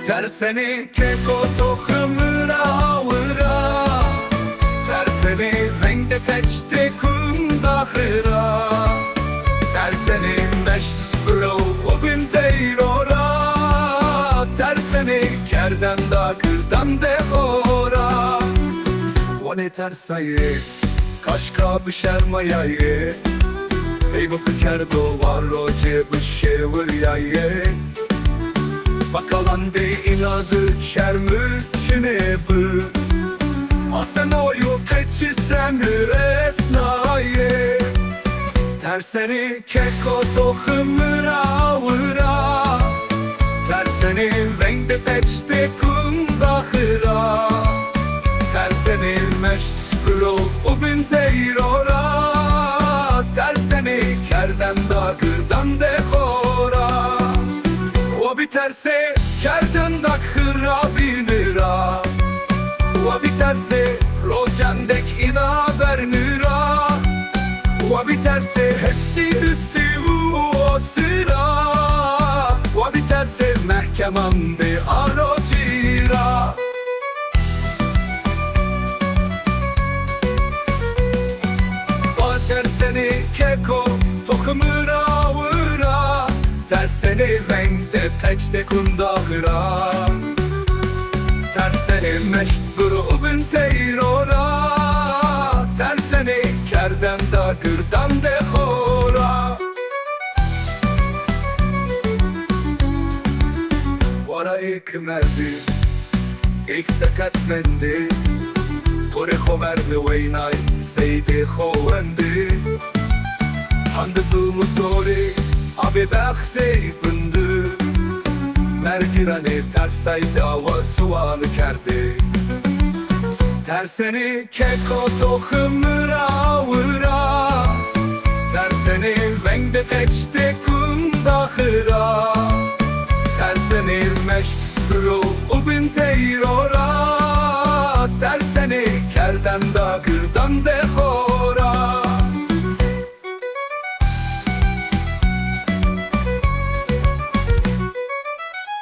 Terseni keko tohumura vura, terseni rengde teçte kundahıra, terseni meşt bro ubim teyrora, terseni kerden da kırdan de hora. O ne tersayı kaşka bişermayayı, ey bu kerdo var roce bişevir yayı. Bakalan de inadı şermüçüne bu, asen oyu keçi sen resnaye. Terseni keko tohumura vura, terseni rengde teçte kundahıra, terseni meşt bro ubin teyrora, terseni kerden da kırdan de hora. O biterse kerden da kıra binira, o biterse rocandek ina bernira, o biterse hepsi üstü o sıra, o biterse mehkemamde arocira. Terseni keko tohumura vura, terseni renkte teçte kundahıra, terseni meşt grubun teyrora, terseni kerden da gırdan de hora. Vara ekmerdi, ek sekatmendi, Tore khomerdi weynay zeydi khovendi, handızı musori abi bakhti bundu, mergirani tersaydı ava suanı kerdi. Terseni keko tohumura vura, terseni rengde teçte kundahıra, terseni meşt bro ubin teyrora, terseni kerden da gırdan de hora.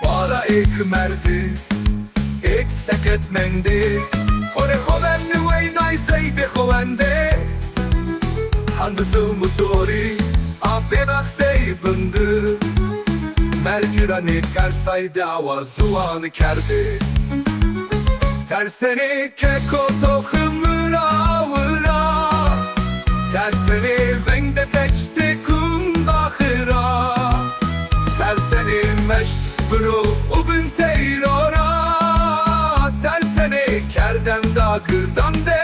Vara ekmerdi, ek seketmendi, Kore khovendi weynay zeydi khovende, handızı musori abi bakhti bundu, mergirani tersaydı ava suanı kerdi. Terseni keko tohumura vura, terseni rengde teçte kundahıra, terseni meşt bro ubin teyrora, terseni kerden da gırdan de